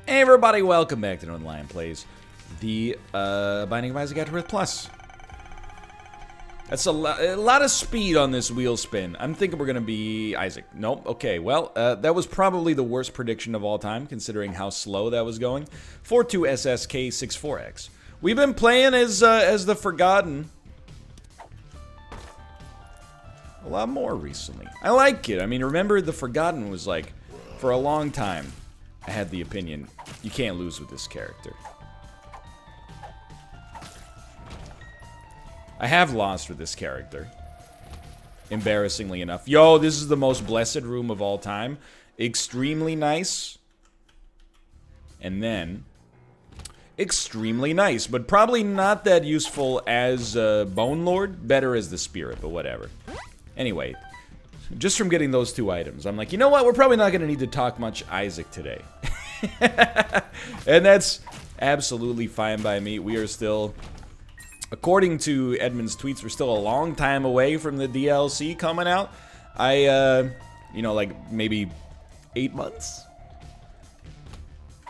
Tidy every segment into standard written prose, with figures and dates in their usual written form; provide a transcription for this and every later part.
Hey everybody, welcome back to Northernlion Plays the Binding of Isaac Afterbirth Plus. That's a lot of speed on this wheel spin. I'm thinking we're gonna be Isaac. Nope. Okay. Well, that was probably the worst prediction of all time, considering how slow that was going. 42SSK64X. We've been playing as the Forgotten a lot more recently. I like it. I mean, remember the Forgotten was like, for a long time, I had the opinion, you can't lose with this character. I have lost with this character. Embarrassingly enough. Yo, this is the most blessed room of all time. Extremely nice. And then extremely nice, but probably not that useful as Bone Lord. Better as the Spirit, but whatever. Anyway, just from getting those two items, I'm like, you know what? We're probably not going to need to talk much Isaac today. And that's absolutely fine by me. We are still, according to Edmund's tweets, we're still a long time away from the DLC coming out. You know, like maybe 8 months?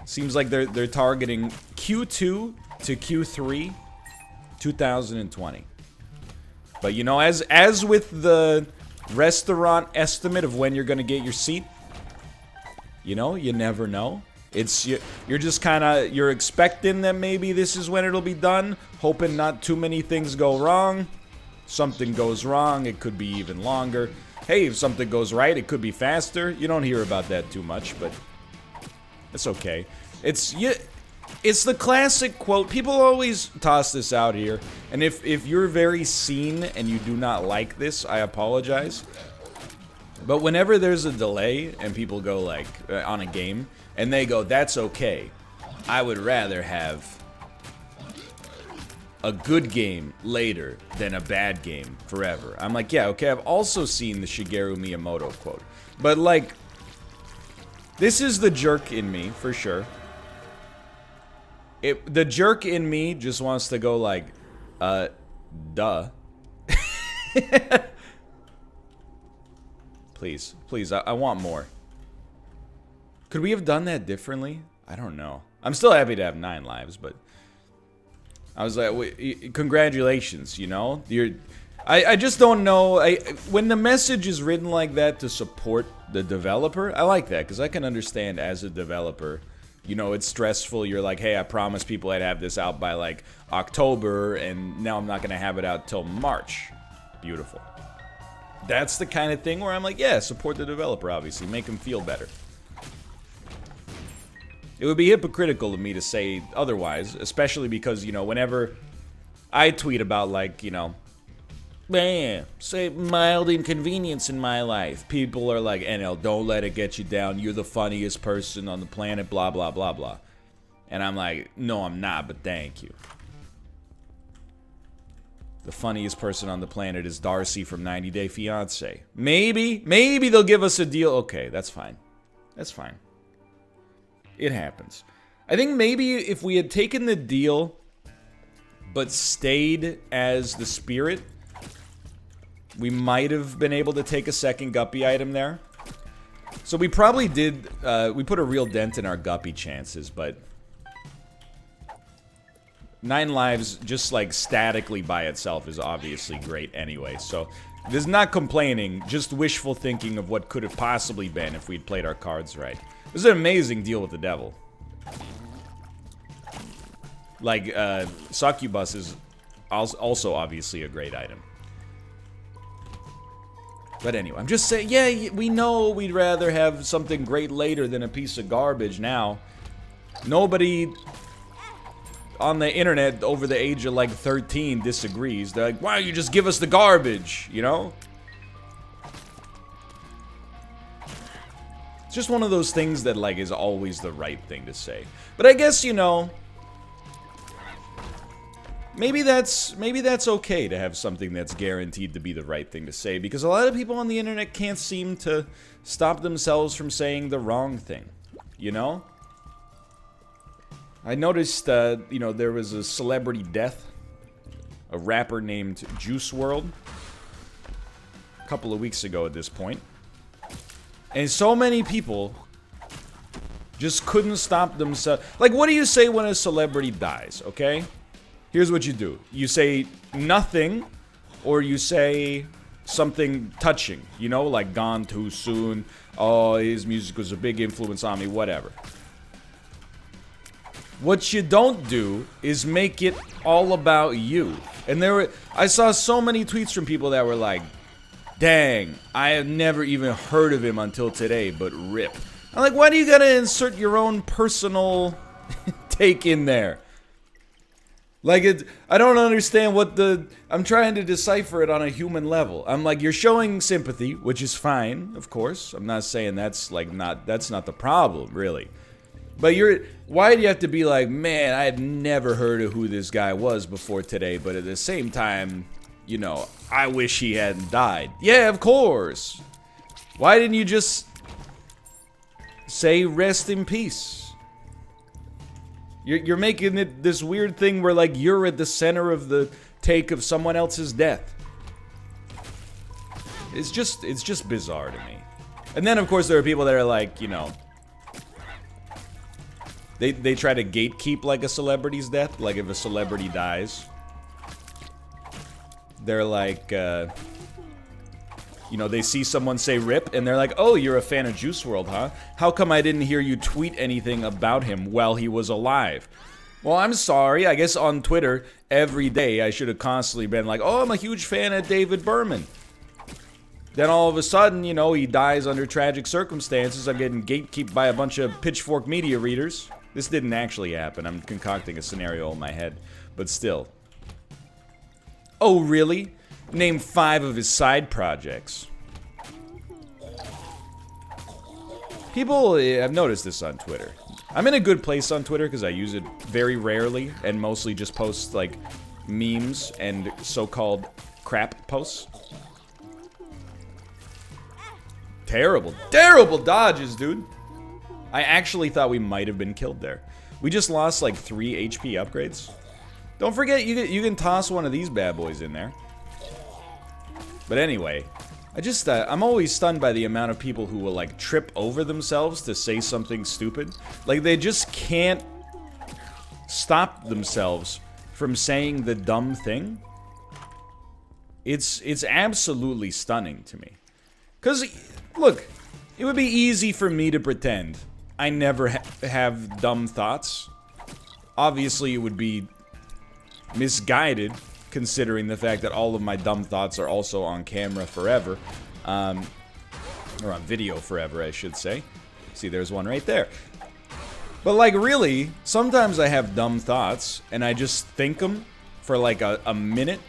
Seems like they're targeting Q2 to Q3 2020. But you know, as with the restaurant estimate of when you're gonna get your seat, you know, you never know. You're just kind of, you're expecting that maybe this is when it'll be done, hoping not too many things go wrong. Something goes wrong, it could be even longer. Hey, if something goes right, it could be faster. You don't hear about that too much, but it's okay. It's the classic quote. People always toss this out here, and if you're very seen and you do not like this, I apologize. But whenever there's a delay and people go like on a game and they go, that's okay, I would rather have a good game later than a bad game forever. I'm like, yeah, okay, I've also seen the Shigeru Miyamoto quote, but like, this is the jerk in me for sure. The jerk in me just wants to go like, duh. Please, please, I want more. Could we have done that differently? I don't know. I'm still happy to have 9 lives, but I was like, congratulations, you know? I just don't know. When the message is written like that to support the developer, I like that, because I can understand as a developer, you know, it's stressful. You're like, hey, I promised people I'd have this out by like October, and now I'm not going to have it out till March. Beautiful. That's the kind of thing where I'm like, yeah, support the developer, obviously. Make him feel better. It would be hypocritical of me to say otherwise, especially because, you know, whenever I tweet about, like, you know, man, say mild inconvenience in my life, people are like, NL, don't let it get you down. You're the funniest person on the planet, blah, blah, blah, blah. And I'm like, no, I'm not, but thank you. The funniest person on the planet is Darcy from 90 Day Fiancé. Maybe they'll give us a deal. Okay, that's fine. That's fine. It happens. I think maybe if we had taken the deal, but stayed as the Spirit, we might have been able to take a second Guppy item there. So we probably did, we put a real dent in our Guppy chances, but 9 lives just like statically by itself is obviously great anyway. So there's not complaining, just wishful thinking of what could have possibly been if we'd played our cards right. This is an amazing deal with the devil. Like, Succubus is also obviously a great item. But anyway, I'm just saying, yeah, we know we'd rather have something great later than a piece of garbage now. Nobody on the internet over the age of like 13 disagrees. They're like, why don't you just give us the garbage, you know? It's just one of those things that like is always the right thing to say. But I guess, you know, maybe that's okay to have something that's guaranteed to be the right thing to say, because a lot of people on the internet can't seem to stop themselves from saying the wrong thing, you know? I noticed, you know, there was a celebrity death, a rapper named Juice WRLD, a couple of weeks ago at this point. And so many people just couldn't stop themselves. Like, what do you say when a celebrity dies, okay? Here's what you do. You say nothing, or you say something touching, you know, like gone too soon, oh, his music was a big influence on me, whatever. What you don't do is make it all about you. And I saw so many tweets from people that were like, dang, I have never even heard of him until today, but rip. I'm like, why do you gotta insert your own personal take in there? Like, I don't understand I'm trying to decipher it on a human level. I'm like, you're showing sympathy, which is fine, of course. I'm not saying that's not the problem, really. But why do you have to be like, man, I had never heard of who this guy was before today, but at the same time, you know, I wish he hadn't died. Yeah, of course. Why didn't you just say rest in peace? You're making it this weird thing where, like, you're at the center of the take of someone else's death. It's just bizarre to me. And then, of course, there are people that are like, you know, they try to gatekeep, like, a celebrity's death. Like, if a celebrity dies, they're like, you know, they see someone say rip, and they're like, oh, you're a fan of Juice WRLD, huh? How come I didn't hear you tweet anything about him while he was alive? Well, I'm sorry. I guess on Twitter, every day, I should have constantly been like, oh, I'm a huge fan of David Berman. Then all of a sudden, you know, he dies under tragic circumstances. I'm getting gatekeeped by a bunch of pitchfork media readers. This didn't actually happen. I'm concocting a scenario in my head. But still. Oh, really? Name 5 of his side projects. People, I've noticed this on Twitter. I'm in a good place on Twitter because I use it very rarely and mostly just post, like, memes and so-called crap posts. Terrible, terrible dodges, dude. I actually thought we might have been killed there. We just lost, like, 3 HP upgrades. Don't forget, you can toss one of these bad boys in there. But anyway, I'm always stunned by the amount of people who will, like, trip over themselves to say something stupid. Like, they just can't stop themselves from saying the dumb thing. It's absolutely stunning to me. Because, look, it would be easy for me to pretend I never have dumb thoughts. Obviously, it would be misguided, considering the fact that all of my dumb thoughts are also on camera forever. Or on video forever, I should say. See, there's one right there. But, like, really, sometimes I have dumb thoughts, and I just think them for, like, a minute,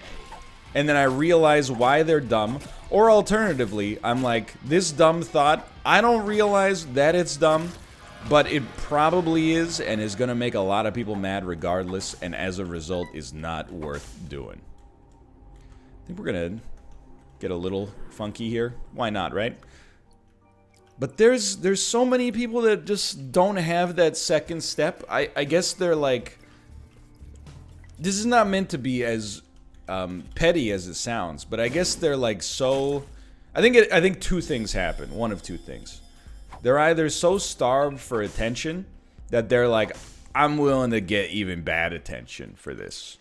and then I realize why they're dumb. Or alternatively, I'm like, this dumb thought, I don't realize that it's dumb, but it probably is, and is gonna make a lot of people mad regardless, and as a result is not worth doing. I think we're gonna get a little funky here. Why not, right? But there's so many people that just don't have that second step. I guess they're like, this is not meant to be as petty as it sounds, but I guess they're like so. I think 2 things happen. One of 2 things. They're either so starved for attention that they're like, I'm willing to get even bad attention for this.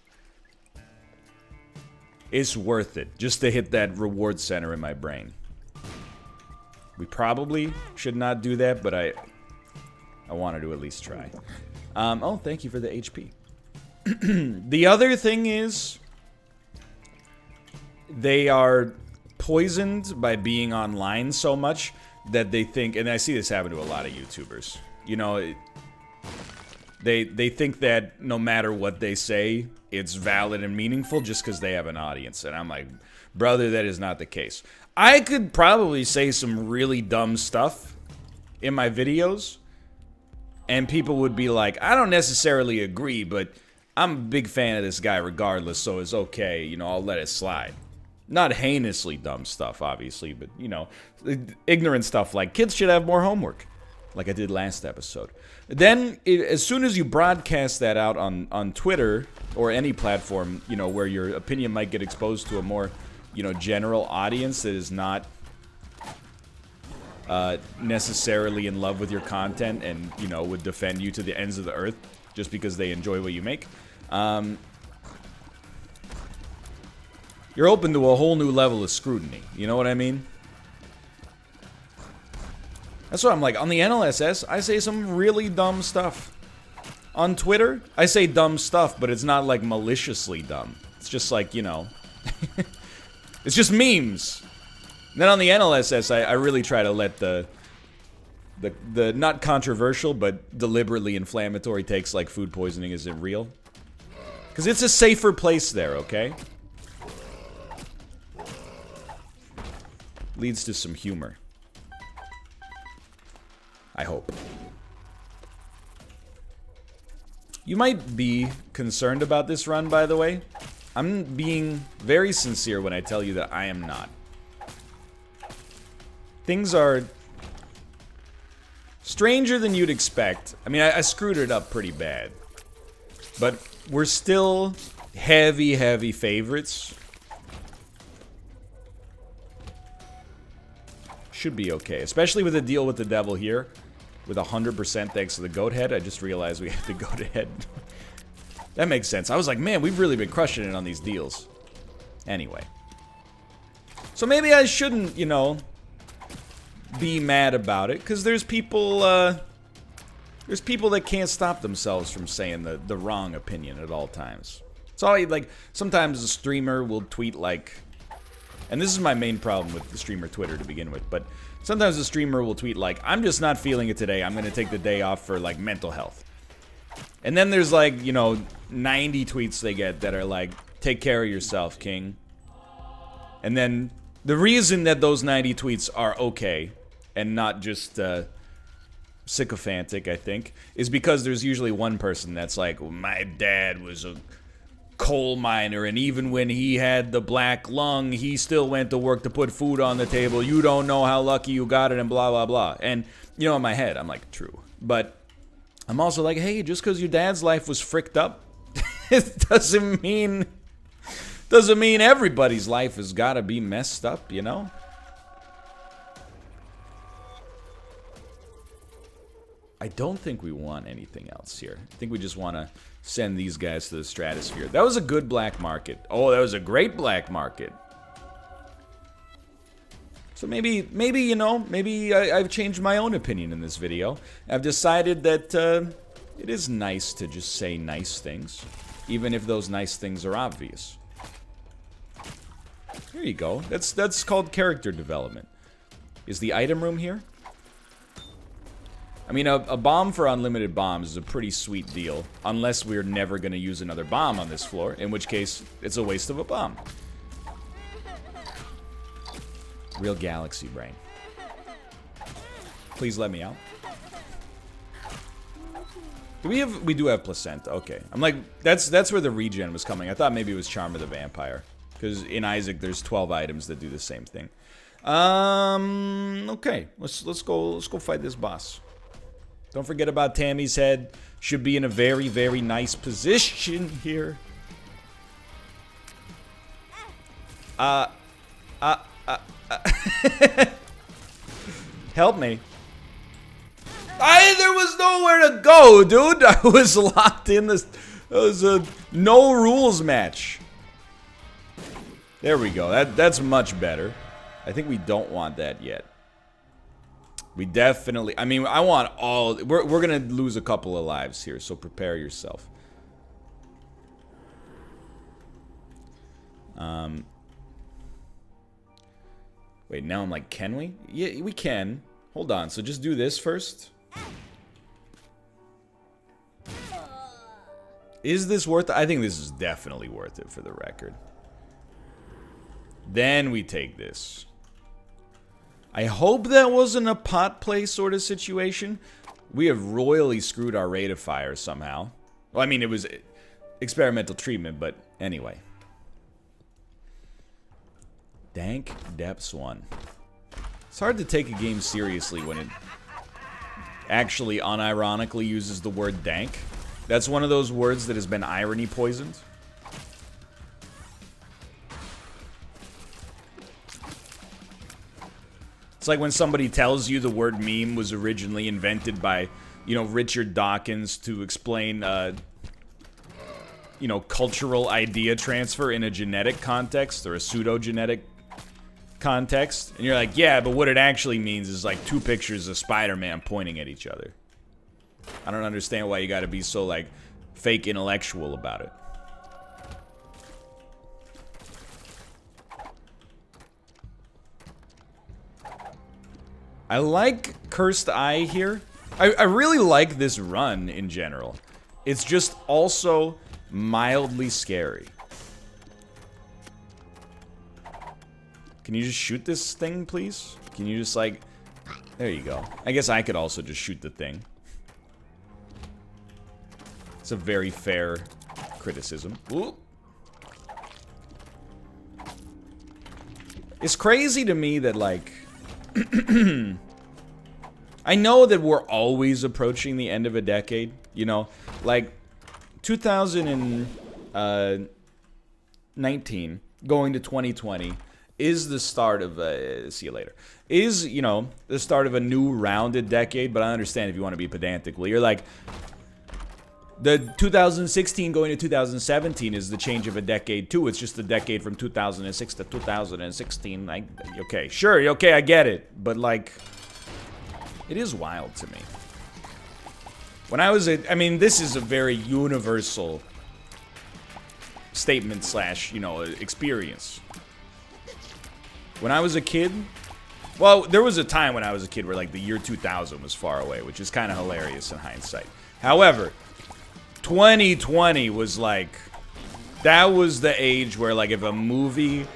It's worth it just to hit that reward center in my brain. We probably should not do that, but I wanted to at least try. Oh, thank you for the HP. The other thing is, they are poisoned by being online so much that they think, and I see this happen to a lot of YouTubers, you know, they think that no matter what they say, it's valid and meaningful just because they have an audience. And I'm like, brother, that is not the case. I could probably say some really dumb stuff in my videos, and people would be like, I don't necessarily agree, but I'm a big fan of this guy regardless, so it's okay, you know, I'll let it slide. Not heinously dumb stuff, obviously, but, you know, ignorant stuff like kids should have more homework, like I did last episode. Then, as soon as you broadcast that out on Twitter or any platform, you know, where your opinion might get exposed to a more, you know, general audience that is not necessarily in love with your content and, you know, would defend you to the ends of the earth just because they enjoy what you make. You're open to a whole new level of scrutiny. You know what I mean? That's what I'm like. On the NLSS, I say some really dumb stuff. On Twitter, I say dumb stuff, but it's not like maliciously dumb. It's just like, you know, it's just memes. And then on the NLSS, I really try to let the not controversial, but deliberately inflammatory takes like food poisoning isn't real. Because it's a safer place there, okay? Leads to some humor. I hope. You might be concerned about this run, by the way. I'm being very sincere when I tell you that I am not. Things are stranger than you'd expect. I mean, I screwed it up pretty bad. But we're still heavy, heavy favorites. Should be okay. Especially with the deal with the devil here. With 100% thanks to the goat head. I just realized we had the goat head. That makes sense. I was like, man, we've really been crushing it on these deals. Anyway. So maybe I shouldn't, you know, be mad about it. Because there's people that can't stop themselves from saying the wrong opinion at all times. So, like, sometimes a streamer will tweet like... And this is my main problem with the streamer Twitter to begin with, but sometimes the streamer will tweet like, I'm just not feeling it today, I'm gonna take the day off for, like, mental health. And then there's, like, you know, 90 tweets they get that are like, take care of yourself, king. And then the reason that those 90 tweets are okay, and not just, sycophantic, I think, is because there's usually one person that's like, well, my dad was a coal miner, and even when he had the black lung, he still went to work to put food on the table. You don't know how lucky you got it, and blah, blah, blah. And, you know, in my head, I'm like, true. But I'm also like, hey, just because your dad's life was fricked up, it doesn't mean everybody's life has got to be messed up, you know? I don't think we want anything else here. I think we just want to send these guys to the stratosphere. That was a good black market. Oh, that was a great black market. So maybe you know, maybe I've changed my own opinion in this video. I've decided that it is nice to just say nice things, even if those nice things are obvious. Here you go. That's called character development. Is the item room here? I mean, a bomb for unlimited bombs is a pretty sweet deal, unless we're never going to use another bomb on this floor, in which case, it's a waste of a bomb. Real galaxy brain. Please let me out. We do have placenta, okay. I'm like, that's where the regen was coming. I thought maybe it was Charm of the Vampire, because in Isaac, there's 12 items that do the same thing. Okay, let's go fight this boss. Don't forget about Tammy's head. Should be in a very, very nice position here. Help me. There was nowhere to go, dude. I was locked in this. It was a no rules match. There we go. That's much better. I think we don't want that yet. We definitely, I mean, I want all, we're gonna lose a couple of lives here, so prepare yourself. Wait, now I'm like, can we? Yeah, we can. Hold on, so just do this first. Is this worth it? I think this is definitely worth it for the record. Then we take this. I hope that wasn't a pot play sort of situation. We have royally screwed our rate of fire somehow. Well, I mean, it was experimental treatment, but anyway. Dank Depths 1. It's hard to take a game seriously when it actually unironically uses the word dank. That's one of those words that has been irony poisoned. It's like when somebody tells you the word meme was originally invented by, you know, Richard Dawkins to explain, you know, cultural idea transfer in a genetic context or a pseudo-genetic context. And you're like, yeah, but what it actually means is like two pictures of Spider-Man pointing at each other. I don't understand why you gotta be so, like, fake intellectual about it. I like Cursed Eye here. I really like this run in general. It's just also mildly scary. Can you just shoot this thing, please? Can you just, like... There you go. I guess I could also just shoot the thing. It's a very fair criticism. Ooh. It's crazy to me that, like... I know that we're always approaching the end of a decade, you know? Like, 2019 going to 2020 is the start of, see you later, is, you know, the start of a new rounded decade, but I understand if you want to be pedantic. Well, you're like, the 2016 going to 2017 is the change of a decade, too. It's just the decade from 2006 to 2016. Okay, sure, okay, I get it. But, like, it is wild to me. When I was I mean, this is a very universal statement slash, you know, experience. When I was a kid, well, there was a time when I was a kid where, like, the year 2000 was far away, which is kind of hilarious in hindsight. However, 2020 was like, that was the age where, like, if a movie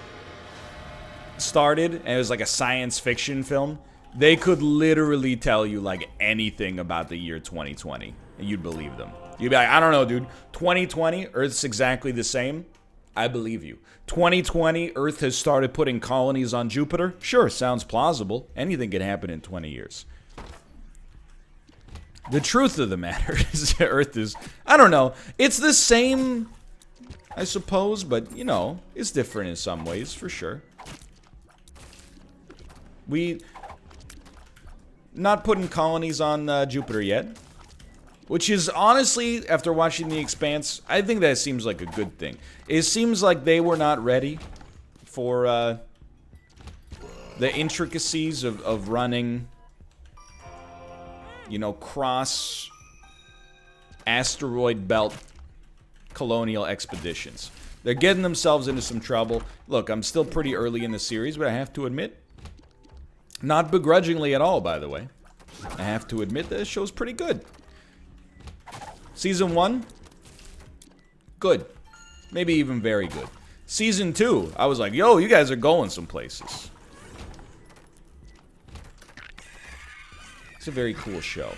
started and it was like a science fiction film, they could literally tell you, like, anything about the year 2020 and you'd believe them. You'd be like, I don't know, dude, 2020, Earth's exactly the same. I believe you. 2020, Earth has started putting colonies on Jupiter. Sure, sounds plausible. Anything can happen in 20 years. The truth of the matter is that Earth is, I don't know, it's the same, I suppose, but, you know, it's different in some ways, for sure. Not putting colonies on Jupiter yet, which is honestly, after watching The Expanse, I think that seems like a good thing. It seems like they were not ready for the intricacies of running, you know, cross asteroid belt colonial expeditions. They're getting themselves into some trouble. Look, I'm still pretty early in the series, but I have to admit, not begrudgingly at all, by the way, I have to admit that this show's pretty good. Season 1, good. Maybe even very good. Season 2, I was like, yo, you guys are going some places. It's a very cool show.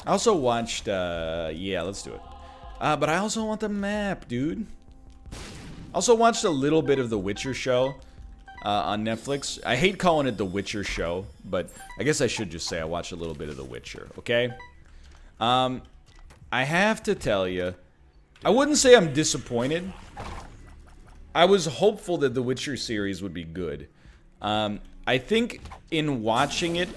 I also watched, yeah, let's do it. But I also want the map, dude. Also watched a little bit of The Witcher show on Netflix. I hate calling it The Witcher show, but I guess I should just say I watched a little bit of The Witcher, okay? I have to tell you, I wouldn't say I'm disappointed. I was hopeful that the Witcher series would be good. I think in watching it,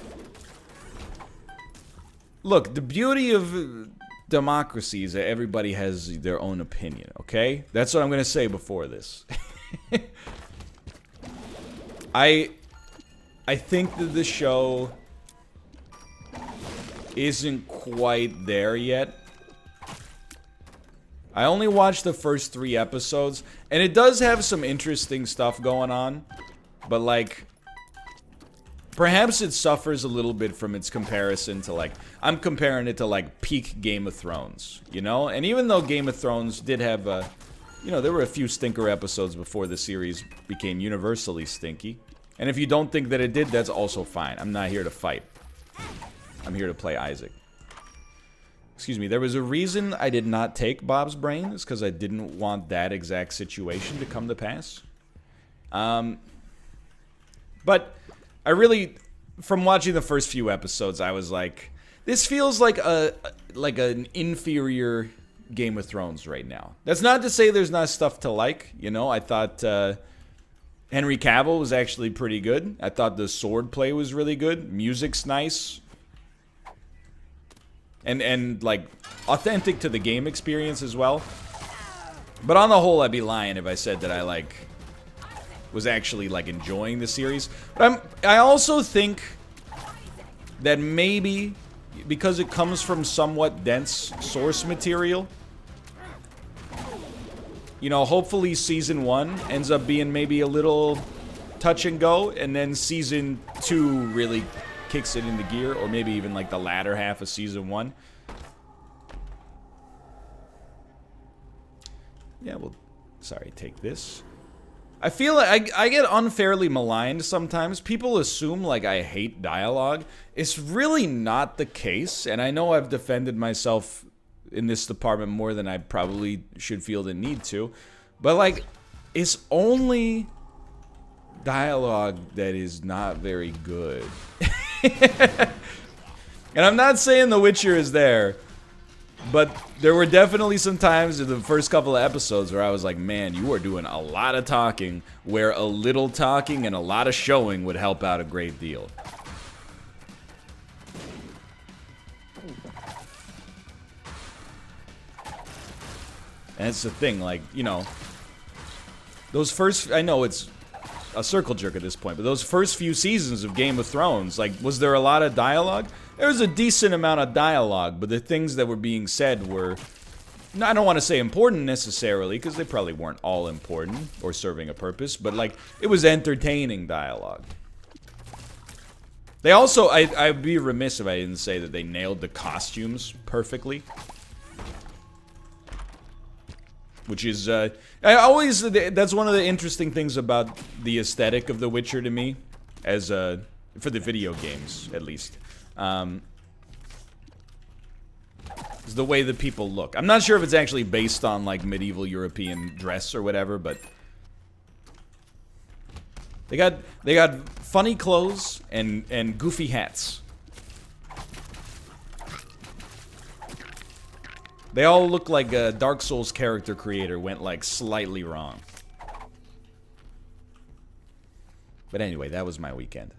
look, the beauty of democracy is that everybody has their own opinion, okay? That's what I'm going to say before this. I think that the show isn't quite there yet. I only watched the first 3 episodes, and it does have some interesting stuff going on, but, like, perhaps it suffers a little bit from its comparison to, like, I'm comparing it to, like, peak Game of Thrones, you know? And even though Game of Thrones did have, you know, there were a few stinker episodes before the series became universally stinky. And if you don't think that it did, that's also fine. I'm not here to fight. I'm here to play Isaac. Excuse me, there was a reason I did not take Bob's brain. It's because I didn't want that exact situation to come to pass. But I really, from watching the first few episodes, I was like, this feels like an inferior Game of Thrones right now. That's not to say there's not stuff to like, you know. I thought Henry Cavill was actually pretty good. I thought the sword play was really good. Music's nice. And like, authentic to the game experience as well. But on the whole, I'd be lying if I said that I, like, was actually, like, enjoying the series. But I also think that maybe, because it comes from somewhat dense source material, you know, hopefully Season 1 ends up being maybe a little touch and go, and then Season 2 really kicks it into gear, or maybe even, like, the latter half of Season 1. Yeah, well, sorry, take this. I feel like I get unfairly maligned sometimes. People assume, like, I hate dialogue. It's really not the case, and I know I've defended myself in this department more than I probably should feel the need to. But, like, it's only dialogue that is not very good. And I'm not saying The Witcher is there, but there were definitely some times in the first couple of episodes where I was like, man, you are doing a lot of talking, where a little talking and a lot of showing would help out a great deal. And it's the thing, like, you know, those first, I know it's a circle jerk at this point, but those first few seasons of Game of Thrones, like, was there a lot of dialogue? There was a decent amount of dialogue, but the things that were being said were, I don't want to say important necessarily, because they probably weren't all important or serving a purpose, but, like, it was entertaining dialogue. They also, I'd be remiss if I didn't say that they nailed the costumes perfectly. Which is, that's one of the interesting things about the aesthetic of The Witcher to me, as, for the video games, at least. Is the way that people look. I'm not sure if it's actually based on, like, medieval European dress or whatever, but they got funny clothes and goofy hats. They all look like a Dark Souls character creator went, like, slightly wrong. But anyway, that was my weekend.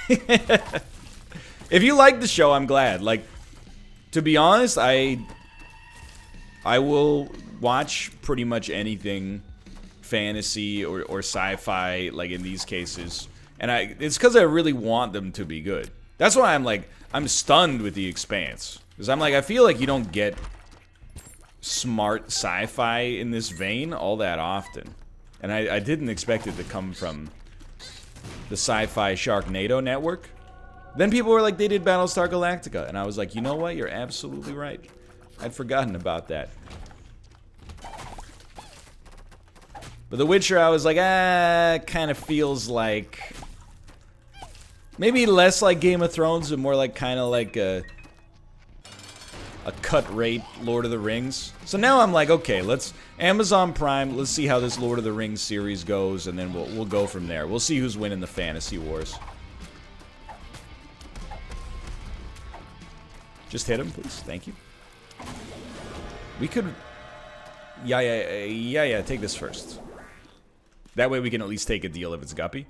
If you like the show, I'm glad. Like, to be honest, I will watch pretty much anything fantasy or sci-fi, like, in these cases. And it's because I really want them to be good. That's why I'm stunned with The Expanse. Because I'm like, I feel like you don't get smart sci-fi in this vein all that often. And I didn't expect it to come from the Sci-Fi Sharknado network. Then people were like, they did Battlestar Galactica. And I was like, you know what? You're absolutely right. I'd forgotten about that. But The Witcher, I was like, kind of feels like maybe less like Game of Thrones, but more like kind of like a cut rate Lord of the Rings. So now I'm like, okay, let's Amazon Prime, let's see how this Lord of the Rings series goes, and then we'll go from there. We'll see who's winning the fantasy wars. Just hit him, please. Thank you. We could... Yeah, take this first. That way we can at least take a deal if it's guppy.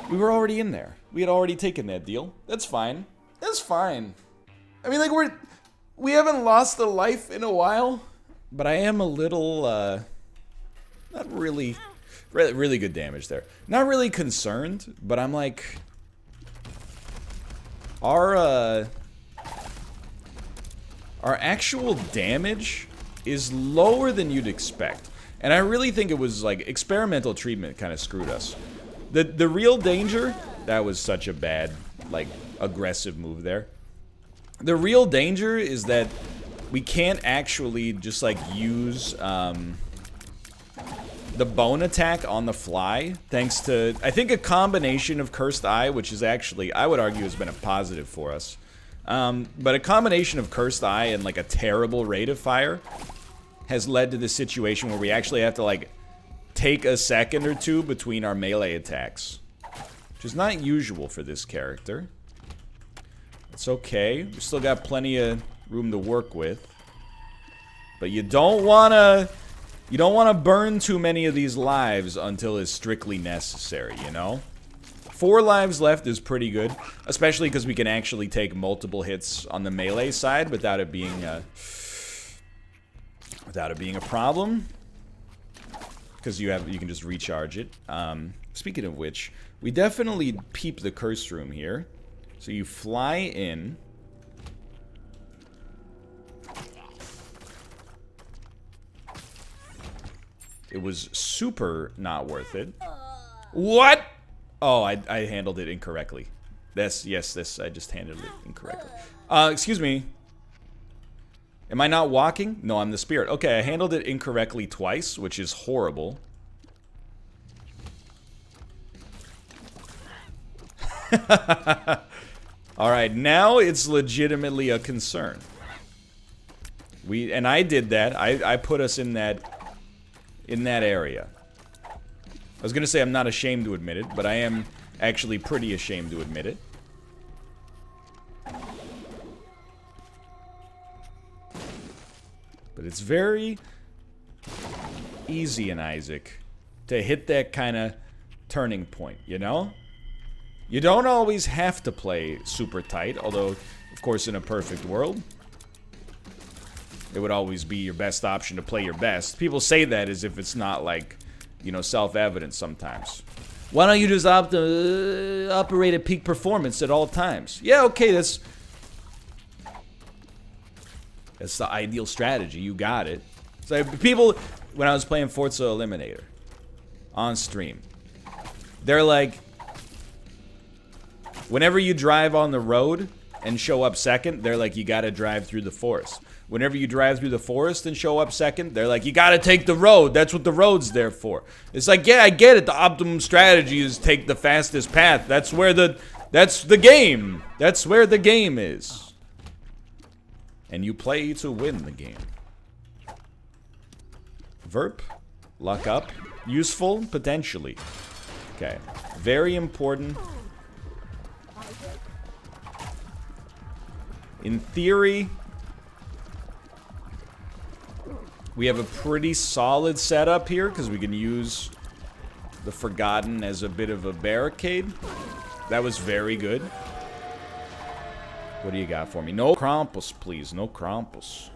We were already in there. We had already taken that deal. That's fine. That's fine. I mean, like, we haven't lost a life in a while, but I am a little, not really, really good damage there. Not really concerned, but I'm like, our actual damage is lower than you'd expect. And I really think it was, like, experimental treatment kind of screwed us. The real danger, that was such a bad, like, aggressive move there. The real danger is that we can't actually just, like, use the bone attack on the fly, thanks to, I think, a combination of Cursed Eye, which is actually, I would argue, has been a positive for us. But a combination of Cursed Eye and, like, a terrible rate of fire has led to this situation where we actually have to, like, take a second or two between our melee attacks, which is not usual for this character. It's okay. We still got plenty of room to work with. But you don't want to You don't want to burn too many of these lives until it's strictly necessary, you know? 4 lives left is pretty good, especially because we can actually take multiple hits on the melee side without it being a problem. Because you can just recharge it. Speaking of which, we definitely peep the curse room here. So you fly in. It was super not worth it. What? Oh, I handled it incorrectly. I just handled it incorrectly. Excuse me. Am I not walking? No, I'm the spirit. Okay, I handled it incorrectly twice, which is horrible. Alright, now it's legitimately a concern. And I did that. I put us in that area. I was gonna say I'm not ashamed to admit it, but I am actually pretty ashamed to admit it. But it's very easy in Isaac to hit that kind of turning point, you know? You don't always have to play super tight, although, of course, in a perfect world, it would always be your best option to play your best. People say that as if it's not, like, you know, self-evident sometimes. Why don't you just operate at peak performance at all times? Yeah, okay, that's the ideal strategy. You got it. So people, when I was playing Forza Eliminator on stream, they're like, whenever you drive on the road and show up second, they're like, you gotta drive through the forest. Whenever you drive through the forest and show up second, they're like, you gotta take the road. That's what the road's there for. It's like, yeah, I get it. The optimum strategy is take the fastest path. That's the game. That's where the game is. And you play to win the game. Verp, luck up. Useful, potentially. Okay, very important. In theory, we have a pretty solid setup here because we can use the Forgotten as a bit of a barricade. That was very good. What do you got for me? No Krampus, please. No Krampus.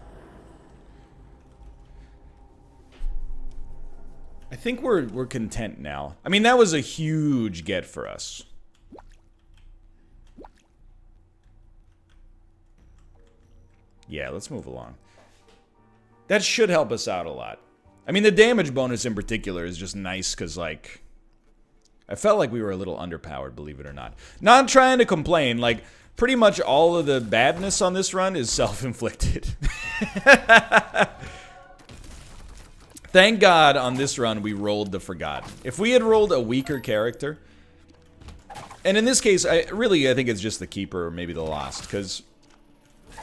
I think we're content now. I mean, that was a huge get for us. Yeah, let's move along. That should help us out a lot. I mean, the damage bonus in particular is just nice because, like, I felt like we were a little underpowered, believe it or not. Not trying to complain, like, pretty much all of the badness on this run is self-inflicted. Thank God on this run we rolled the Forgotten. If we had rolled a weaker character, and in this case, I think it's just the Keeper or maybe the Lost, because,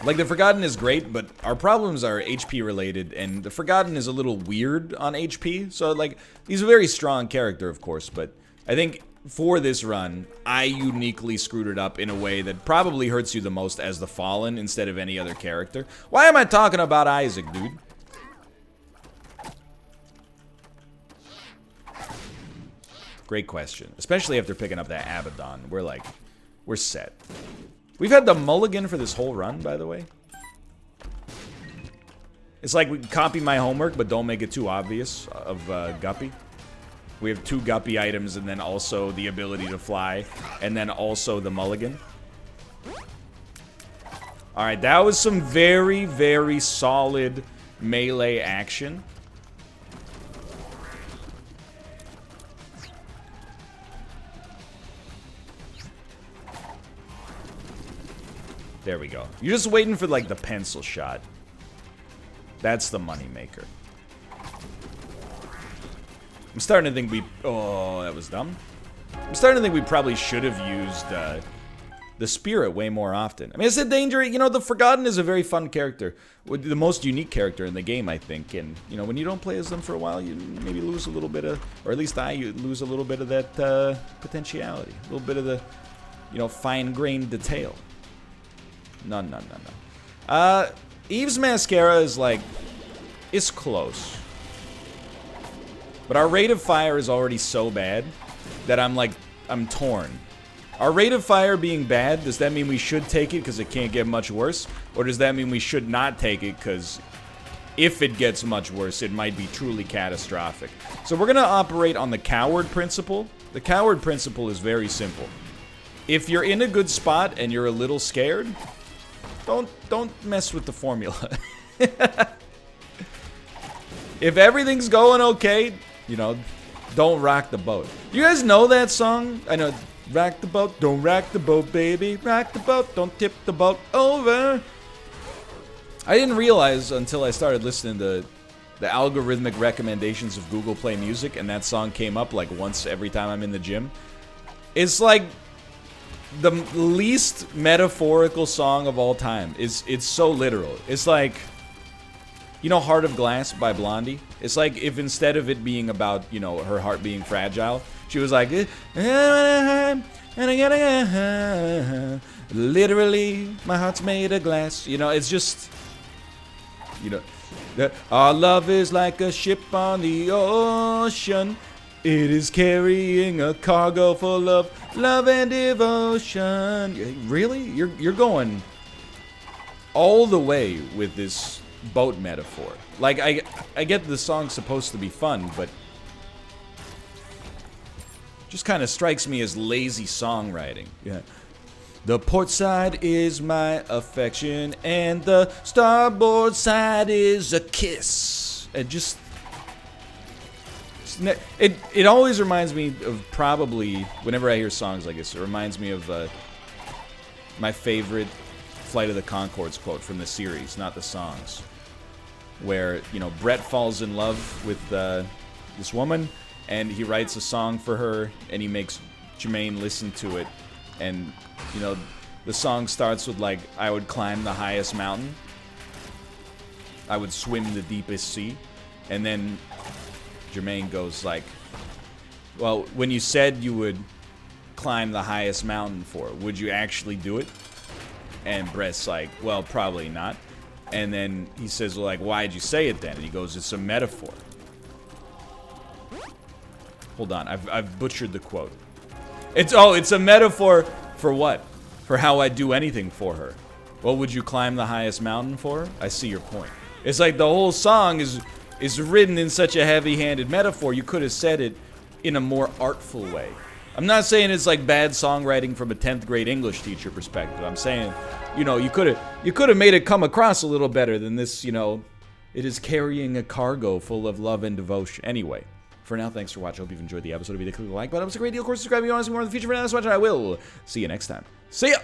like, the Forgotten is great, but our problems are HP related, and the Forgotten is a little weird on HP, so, like, he's a very strong character, of course, but I think for this run, I uniquely screwed it up in a way that probably hurts you the most as the Fallen instead of any other character. Why am I talking about Isaac, dude? Great question. Especially after picking up that Abaddon. We're set. We've had the mulligan for this whole run, by the way. It's like we copy my homework, but don't make it too obvious of Guppy. We have 2 Guppy items, and then also the ability to fly, and then also the mulligan. Alright, that was some very, very solid melee action. There we go. You're just waiting for, like, the pencil shot. That's the moneymaker. I'm starting to think we... Oh, that was dumb. I'm starting to think we probably should have used the Spirit way more often. I mean, it's a danger. You know, the Forgotten is a very fun character. The most unique character in the game, I think. And, you know, when you don't play as them for a while, you maybe lose a little bit of... Or at least I lose a little bit of that potentiality. A little bit of the, you know, fine-grained detail. No. Eve's Mascara is, like... It's close. But our rate of fire is already so bad that I'm torn. Our rate of fire being bad, does that mean we should take it because it can't get much worse? Or does that mean we should not take it because if it gets much worse, it might be truly catastrophic? So we're going to operate on the coward principle. The coward principle is very simple. If you're in a good spot and you're a little scared, don't mess with the formula. If everything's going okay, you know, don't rock the boat. You guys know that song? I know. Rock the boat, don't rock the boat, baby. Rock the boat, don't tip the boat over. I didn't realize until I started listening to the algorithmic recommendations of Google Play Music, and that song came up like once every time I'm in the gym. It's like the least metaphorical song of all time. It's so literal. It's like, you know, Heart of Glass by Blondie? It's like if instead of it being about, you know, her heart being fragile, she was like, literally, my heart's made of glass. You know, it's just, you know, our love is like a ship on the ocean. It is carrying a cargo full of love and devotion. Really? You're going all the way with this boat metaphor. Like, I get the song's supposed to be fun, but just kind of strikes me as lazy songwriting. Yeah. The port side is my affection, and the starboard side is a kiss. It always reminds me of, probably, whenever I hear songs like this, it reminds me of my favorite Flight of the Conchords quote from the series, not the songs. Where, you know, Brett falls in love with this woman, and he writes a song for her, and he makes Jermaine listen to it. And, you know, the song starts with, like, I would climb the highest mountain. I would swim the deepest sea. And then Jermaine goes like, well, when you said you would climb the highest mountain for it, would you actually do it? And Brett's like, well, probably not. And then he says, well, like, why'd you say it then? And he goes, it's a metaphor. Hold on, I've butchered the quote. It's a metaphor for what? For how I'd do anything for her. Well, would you climb the highest mountain for her? I see your point. It's like the whole song is written in such a heavy-handed metaphor. You could have said it in a more artful way. I'm not saying it's like bad songwriting from a 10th grade English teacher perspective. I'm saying, you know, you could have made it come across a little better than this, you know, it is carrying a cargo full of love and devotion. Anyway, for now, thanks for watching. Hope you've enjoyed the episode. If you did, click the like button. It's a great deal. Of course, subscribe if you want to see more in the future. For now, that's watching. I will see you next time. See ya!